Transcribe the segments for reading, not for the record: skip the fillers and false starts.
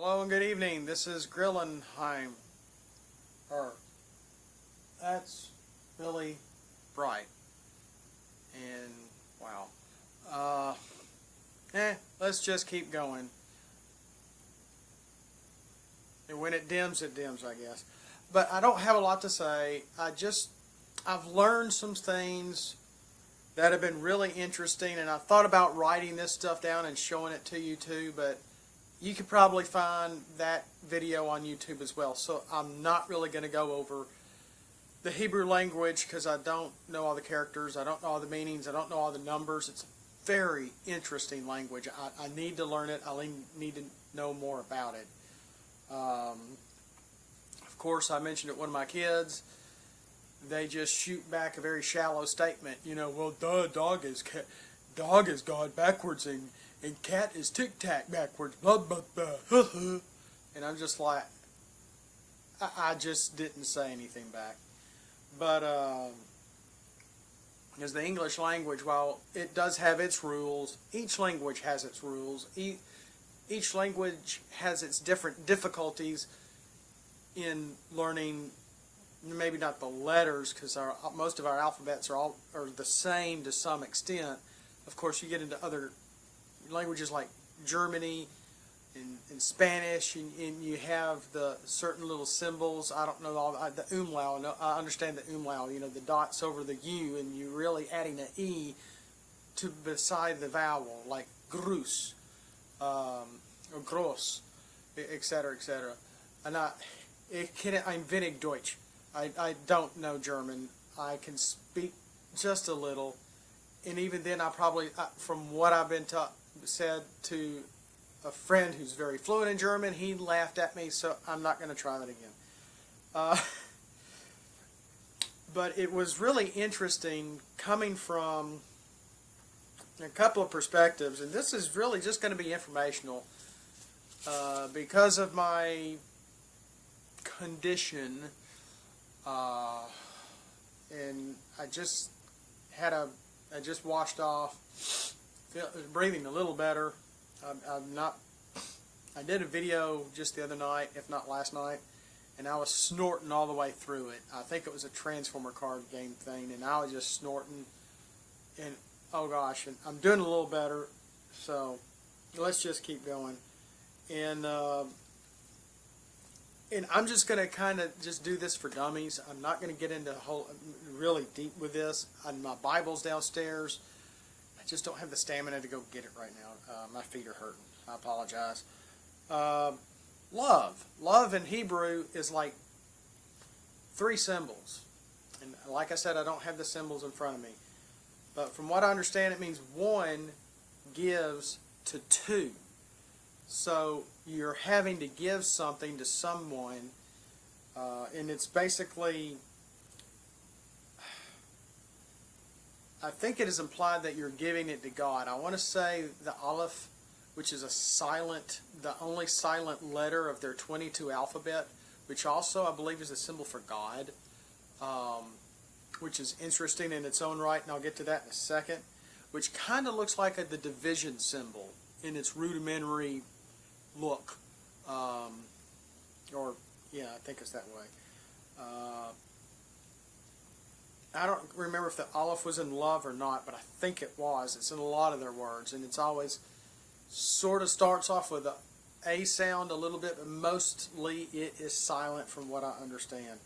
Hello and good evening. This is Grillenheim. That's Billy Bright. And wow. Let's just keep going. And when it dims, I guess. But I don't have a lot to say. I've learned some things that have been really interesting, and I thought about writing this stuff down and showing it to you too, but you could probably find that video on YouTube as well. So I'm not really going to go over the Hebrew language because I don't know all the characters, I don't know all the meanings, I don't know all the numbers. It's a very interesting language. I need to learn it. I need to know more about it. Of course, I mentioned it to one of my kids. They just shoot back a very shallow statement. You know, well, dog is God backwards and cat is tic-tac backwards, blah, blah, blah. And I'm just like, I just didn't say anything back. But, because the English language, while it does have its rules, each language has its rules. Each language has its different difficulties in learning, maybe not the letters, because most of our alphabets are the same to some extent. Of course, you get into other languages like Germany and Spanish, and you have the certain little symbols. I don't know all the umlaut. No, I understand the umlaut. You know, the dots over the U, and you're really adding an E to beside the vowel, like Gruß, or Gross, etc., etc. And I'm wenig Deutsch. I don't know German. I can speak just a little, and even then, I probably, from what I've been said to a friend who's very fluent in German, he laughed at me, so I'm not going to try that again. But it was really interesting coming from a couple of perspectives, and this is really just going to be informational because of my condition, and I just washed off, breathing a little better. I did a video just the other night, if not last night, and I was snorting all the way through it. I think it was a Transformer card game thing, and I was just snorting, and oh gosh, and I'm doing a little better, so let's just keep going. And I'm just going to kind of just do this for dummies. I'm not going to get into really deep with this. My Bible's downstairs. I just don't have the stamina to go get it right now. My feet are hurting. I apologize. Love. Love in Hebrew is like 3 symbols. And like I said, I don't have the symbols in front of me. But from what I understand, it means 1 gives to 2. So you're having to give something to someone, and it's basically, I think it is implied that you're giving it to God. I want to say the Aleph, which is the only silent letter of their 22 alphabet, which also I believe is a symbol for God, which is interesting in its own right, and I'll get to that in a second, which kind of looks like the division symbol in its rudimentary look, yeah, I think it's that way. I don't remember if the Aleph was in love or not, but I think it was. It's in a lot of their words, and it's always sort of starts off with a sound a little bit, but mostly it is silent from what I understand.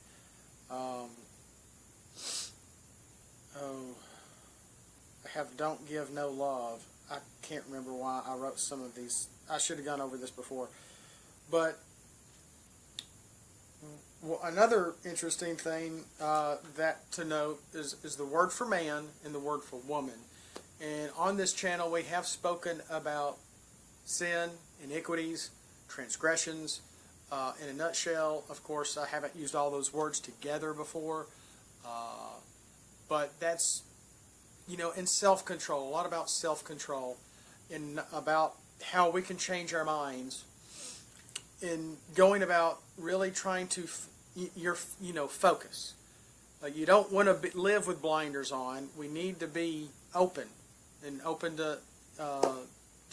Don't give no love. I can't remember why I wrote some of these. I should have gone over this before. But another interesting thing that to note is the word for man and the word for woman. And on this channel we have spoken about sin, iniquities, transgressions. In a nutshell, of course, I haven't used all those words together before. But that's, in self-control, a lot about self-control, and about how we can change our minds in going about really trying to focus. You don't want to live with blinders on. We need to be open to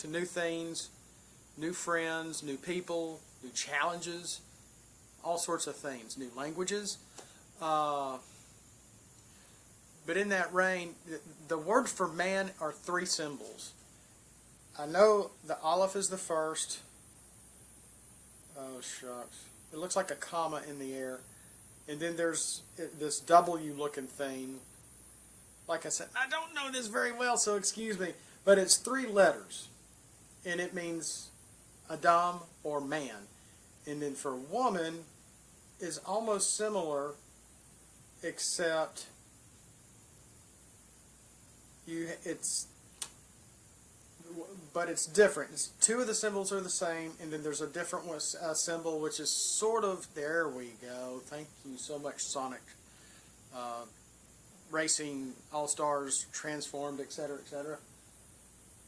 new things, new friends, new people, new challenges, all sorts of things, new languages. But in that reign, the word for man are three symbols. I know the aleph is the first. Oh, shucks. It looks like a comma in the air. And then there's this W-looking thing. Like I said, I don't know this very well, so excuse me. But it's three letters. And it means Adam or man. And then for woman is almost similar, except but it's different. Two of the symbols are the same, and then there's a different one, symbol, which is sort of, there we go. Thank you so much, Sonic. Racing, All-Stars, Transformed, etc., etc.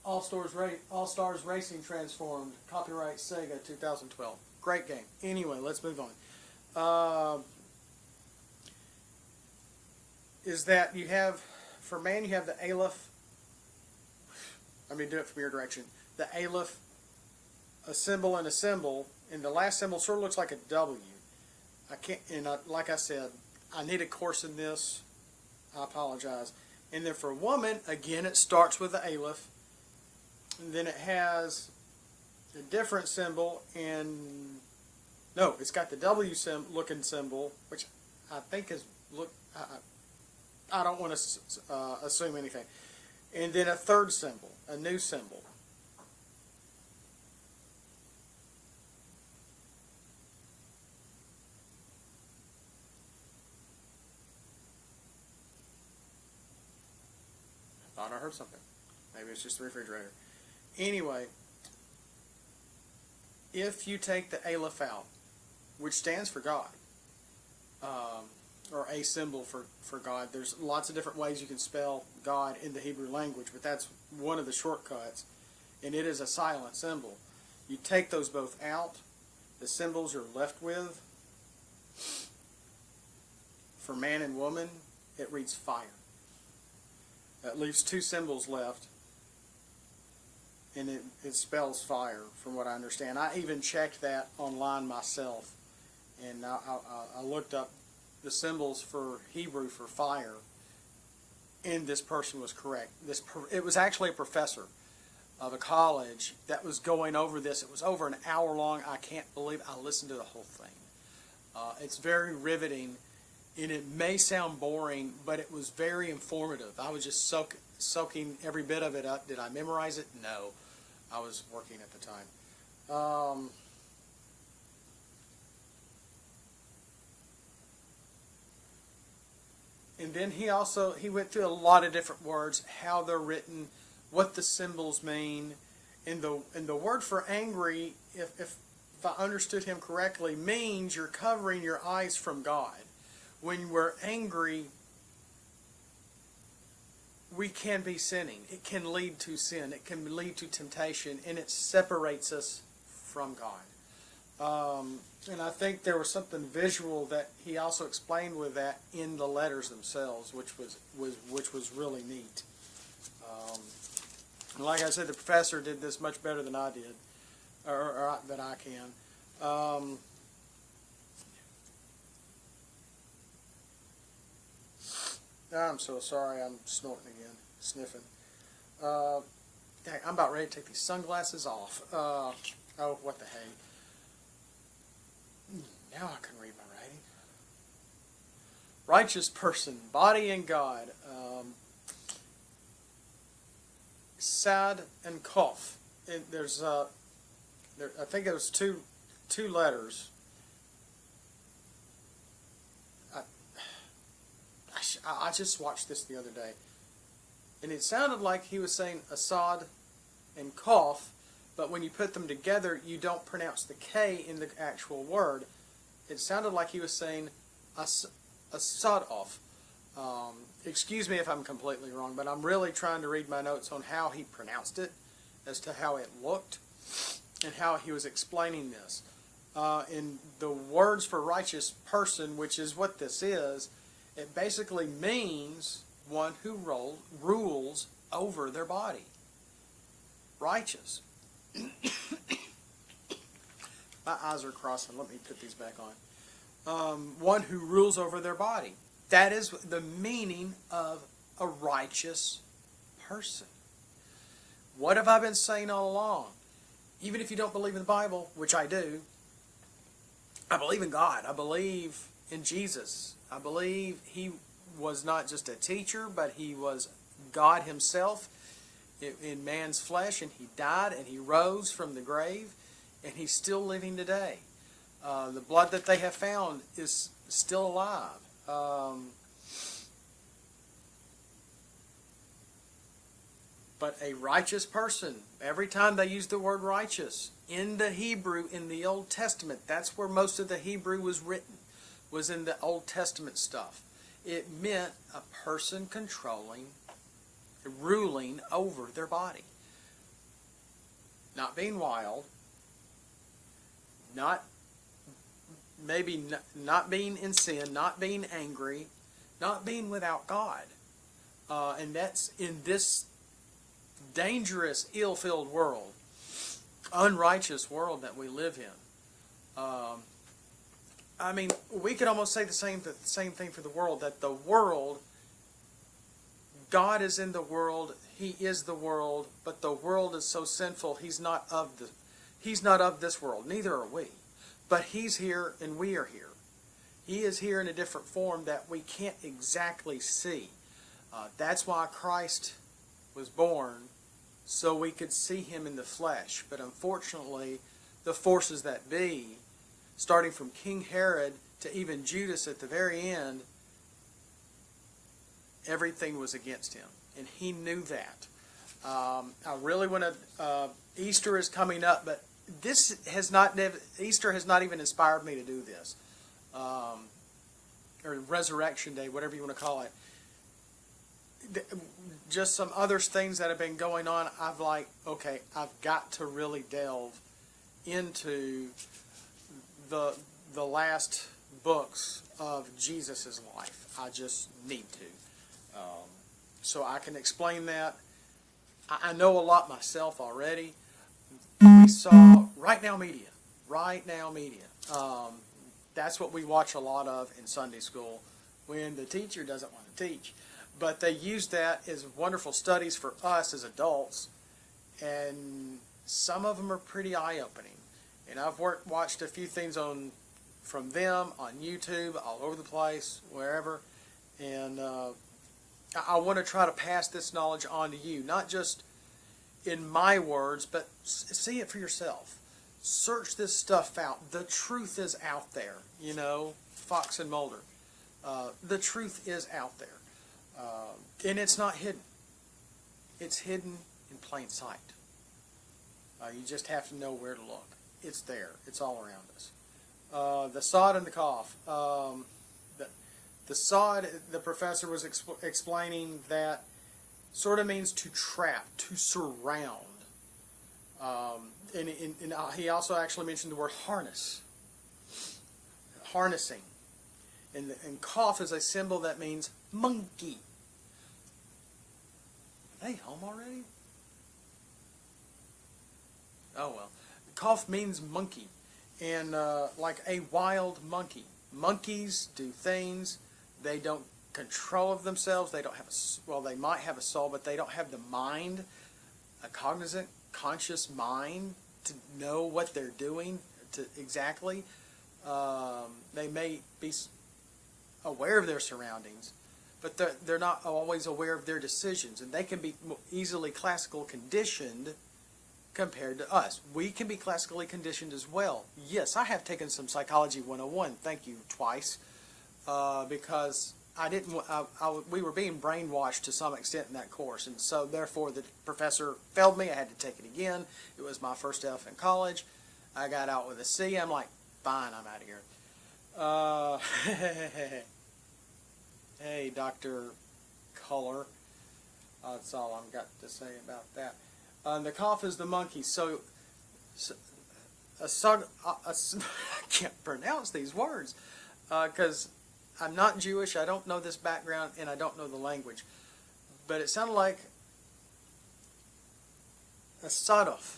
All-Stars Racing Transformed, copyright Sega 2012. Great game. Anyway, let's move on. Is that you have, for man, you have the aleph. Let me do it from your direction. The aleph, a symbol, and the last symbol sort of looks like a W. I can't, and like I said, I need a course in this. I apologize. And then for woman, again, it starts with the aleph, and then it has a different symbol, and no, it's got the W looking symbol, which I think is I don't want to assume anything. And then a third symbol, a new symbol. I thought I heard something. Maybe it's just the refrigerator. Anyway, if you take the aleph out, which stands for God, or a symbol for God. There's lots of different ways you can spell God in the Hebrew language, but that's one of the shortcuts, and it is a silent symbol. You take those both out, the symbols you're left with, for man and woman, it reads fire. That leaves two symbols left, and it spells fire, from what I understand. I even checked that online myself, and I looked up the symbols for Hebrew for fire, and this person was correct. It was actually a professor of a college that was going over this. It was over an hour long. I can't believe I listened to the whole thing. It's very riveting, and it may sound boring, but it was very informative. I was just soaking every bit of it up. Did I memorize it? No. I was working at the time. And then he went through a lot of different words, how they're written, what the symbols mean. And the word for angry, if I understood him correctly, means you're covering your eyes from God. When we're angry, we can be sinning. It can lead to sin. It can lead to temptation, and it separates us from God. And I think there was something visual that he also explained with that in the letters themselves, which was really neat. And like I said, the professor did this much better than I did, or that I can. I'm so sorry. I'm snorting again, sniffing. Dang, I'm about ready to take these sunglasses off. Oh, what the hey. Now I can read my writing. Righteous person, body and God. Sad and Kof. There's I think it was two letters. I just watched this the other day, and it sounded like he was saying Assad and Kof, but when you put them together, you don't pronounce the K in the actual word. It sounded like he was saying Assadov. Excuse me if I'm completely wrong, but I'm really trying to read my notes on how he pronounced it, as to how it looked, and how he was explaining this. In the words for righteous person, which is what this is, it basically means one who rules over their body. Righteous. My eyes are crossing. Let me put these back on. One who rules over their body. That is the meaning of a righteous person. What have I been saying all along? Even if you don't believe in the Bible, which I do, I believe in God. I believe in Jesus. I believe He was not just a teacher, but He was God Himself in man's flesh, and He died and He rose from the grave, and He's still living today. The blood that they have found is still alive. But a righteous person, every time they use the word righteous, in the Hebrew, in the Old Testament, that's where most of the Hebrew was written, was in the Old Testament stuff. It meant a person controlling, ruling over their body. Not being wild, not being in sin, not being angry, not being without God. And that's in this dangerous, ill-filled world, unrighteous world that we live in. I mean, we could almost say the same thing for the world, that the world, God is in the world, He is the world, but the world is so sinful, He's not of this world. Neither are we. But He's here and we are here. He is here in a different form that we can't exactly see. That's why Christ was born, so we could see Him in the flesh. But unfortunately, the forces that be, starting from King Herod to even Judas at the very end, everything was against Him. And He knew that. I really want to... Easter is coming up, but Easter has not even inspired me to do this. Or Resurrection Day, whatever you want to call it. Just some other things that have been going on, I've got to really delve into the last books of Jesus' life. I just need to. So I can explain that. I know a lot myself already. We saw Right Now Media. That's what we watch a lot of in Sunday school when the teacher doesn't want to teach. But they use that as wonderful studies for us as adults, and some of them are pretty eye-opening. And I've watched a few things from them on YouTube, all over the place, wherever. And I want to try to pass this knowledge on to you, not just in my words, but see it for yourself. Search this stuff out. The truth is out there. Fox and Mulder. The truth is out there. And it's not hidden. It's hidden in plain sight. You just have to know where to look. It's there. It's all around us. The sod and the cough. The sod, the professor was explaining that sort of means to trap, to surround. And he also actually mentioned the word harness. Harnessing. And cough is a symbol that means monkey. Are they home already? Oh well. Cough means monkey. And like a wild monkey. Monkeys do things. They don't control of themselves. They don't have they might have a soul, but they don't have the mind, a cognizant, conscious mind to know what they're doing exactly. They may be aware of their surroundings, but they're not always aware of their decisions, and they can be easily classical conditioned compared to us. We can be classically conditioned as well. Yes, I have taken some Psychology 101, thank you, twice, because we were being brainwashed to some extent in that course, and so therefore the professor failed me. I had to take it again. It was my first F in college. I got out with a C. I'm like, fine, I'm out of here. Hey, Dr. Culler. That's all I've got to say about that. The cough is the monkey. So I can't pronounce these words because I'm not Jewish. I don't know this background, and I don't know the language. But it sounded like a sadof.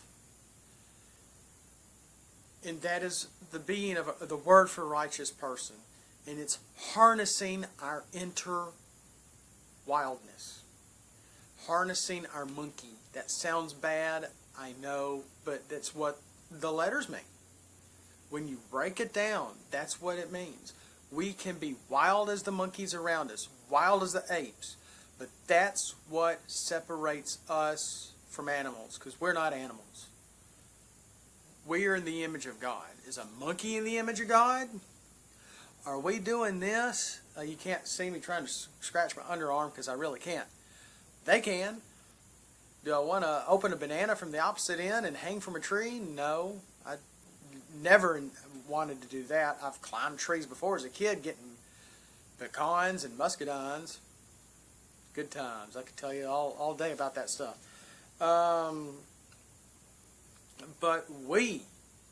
And that is the being of the word for righteous person. And it's harnessing our inner wildness. Harnessing our monkey. That sounds bad, I know, but that's what the letters mean. When you break it down, that's what it means. We can be wild as the monkeys around us, wild as the apes, but that's what separates us from animals, because we're not animals. We are in the image of God. Is a monkey in the image of God? Are we doing this? You can't see me trying to scratch my underarm because I really can't. They can. Do I want to open a banana from the opposite end and hang from a tree? No. I never wanted to do that. I've climbed trees before as a kid getting pecans and muscadines. Good times. I could tell you all day about that stuff. But we,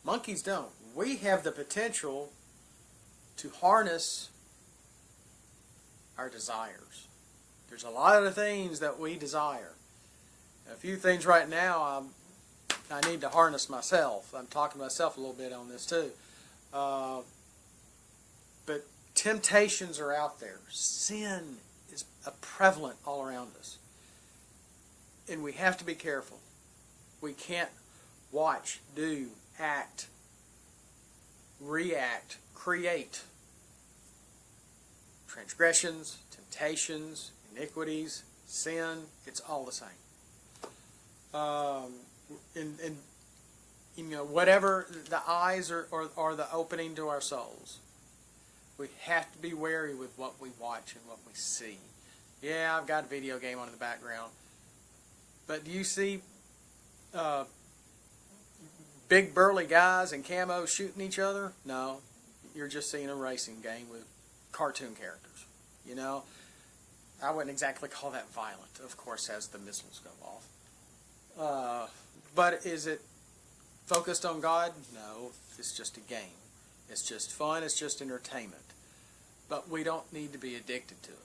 monkeys don't. We have the potential to harness our desires. There's a lot of things that we desire. A few things right now I need to harness myself. I'm talking to myself a little bit on this too. But temptations are out there. Sin is prevalent all around us. And we have to be careful. We can't watch, do, act, react, create transgressions, temptations, iniquities, sin. It's all the same. And you know, whatever the eyes are the opening to our souls. We have to be wary with what we watch and what we see. Yeah, I've got a video game on in the background. But do you see big burly guys in camo shooting each other? No. You're just seeing a racing game with cartoon characters. You know? I wouldn't exactly call that violent, of course, as the missiles go off. But is it focused on God? No. It's just a game. It's just fun. It's just entertainment. But we don't need to be addicted to it.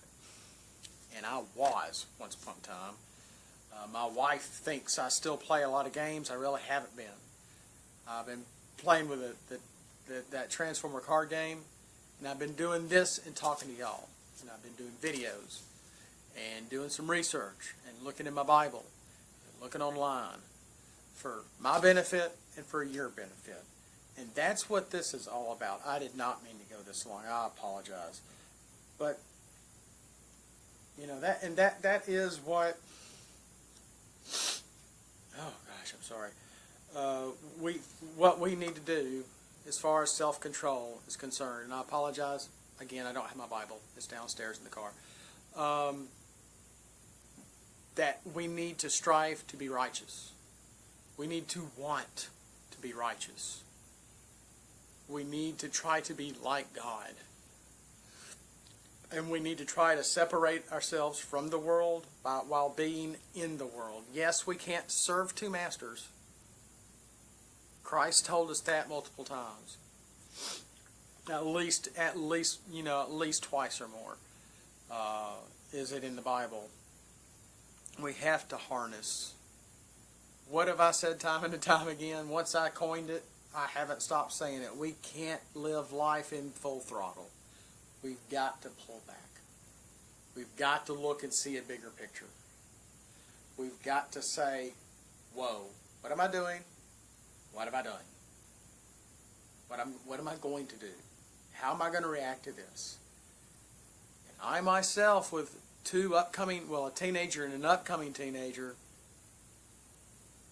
And I was once upon a time. My wife thinks I still play a lot of games. I really haven't been. I've been playing with that Transformer card game, and I've been doing this and talking to y'all. And I've been doing videos and doing some research and looking in my Bible and looking online for my benefit and for your benefit. And that's what this is all about. I did not mean to go this long. I apologize. But you know, that is what, oh gosh, I'm sorry. What we need to do as far as self-control is concerned, and I apologize, again, I don't have my Bible, it's downstairs in the car, that we need to strive to be righteous. We need to want to be righteous. We need to try to be like God. And we need to try to separate ourselves from the world while being in the world. Yes, we can't serve two masters. Christ told us that multiple times. At least twice or more. Is it in the Bible? We have to harness. What have I said time and time again? Once I coined it, I haven't stopped saying it. We can't live life in full throttle. We've got to pull back. We've got to look and see a bigger picture. We've got to say, whoa, what am I doing? What have I done? What am I going to do? How am I going to react to this? And I myself, with a teenager and an upcoming teenager,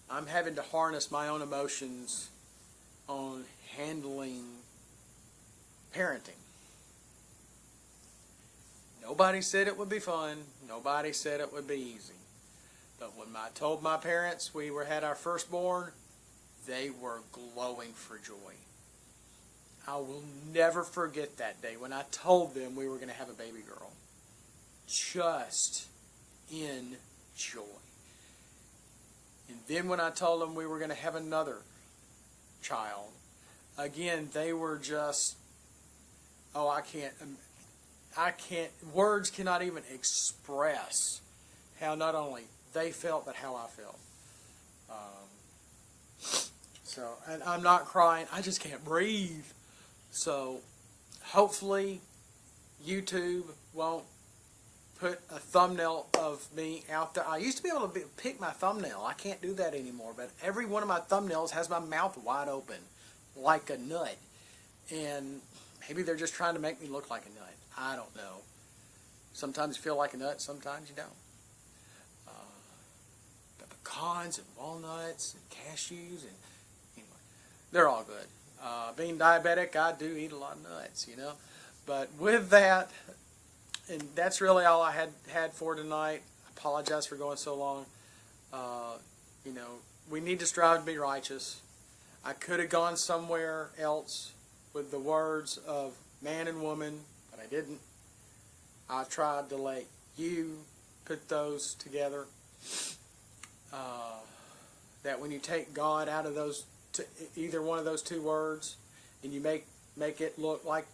I'm having to harness my own emotions on handling parenting. Nobody said it would be fun. Nobody said it would be easy. But when I told my parents we had our firstborn, they were glowing for joy. I will never forget that day when I told them we were going to have a baby girl. Just in joy. And then when I told them we were going to have another child, again, they were just, words cannot even express how not only they felt, but how I felt. So, and I'm not crying. I just can't breathe. So, hopefully, YouTube won't put a thumbnail of me out there. I used to be able to pick my thumbnail. I can't do that anymore. But every one of my thumbnails has my mouth wide open, like a nut. And maybe they're just trying to make me look like a nut. I don't know. Sometimes you feel like a nut, sometimes you don't. The pecans and walnuts and cashews and anyway, they're all good. Being diabetic, I do eat a lot of nuts, you know. But with that, and that's really all I had for tonight. I apologize for going so long. You know, we need to strive to be righteous. I could have gone somewhere else with the words of man and woman, but I didn't. I tried to let you put those together. That when you take God out of those, either one of those two words, and you make it look like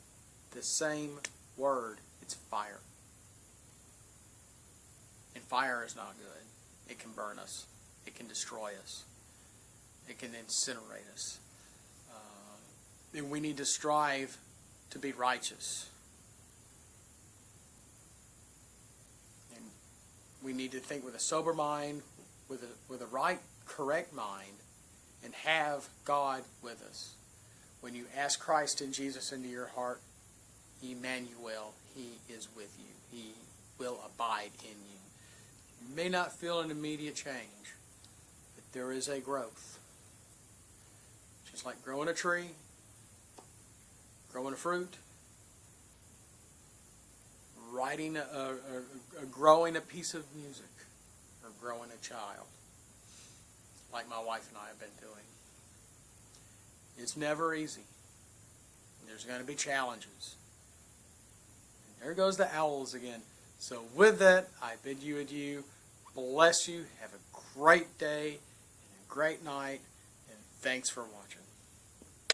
the same word, it's fire. And fire is not good. It can burn us. It can destroy us. It can incinerate us. And we need to strive to be righteous. And we need to think with a sober mind, with a right, correct mind, and have God with us. When you ask Christ and Jesus into your heart, Emmanuel, He is with you. He will abide in you. You may not feel an immediate change, but there is a growth. Just like growing a tree, growing a fruit, growing a piece of music, or growing a child, like my wife and I have been doing. It's never easy. There's going to be challenges. And there goes the owls again. So with that, I bid you adieu. Bless you. Have a great day and a great night. And thanks for watching.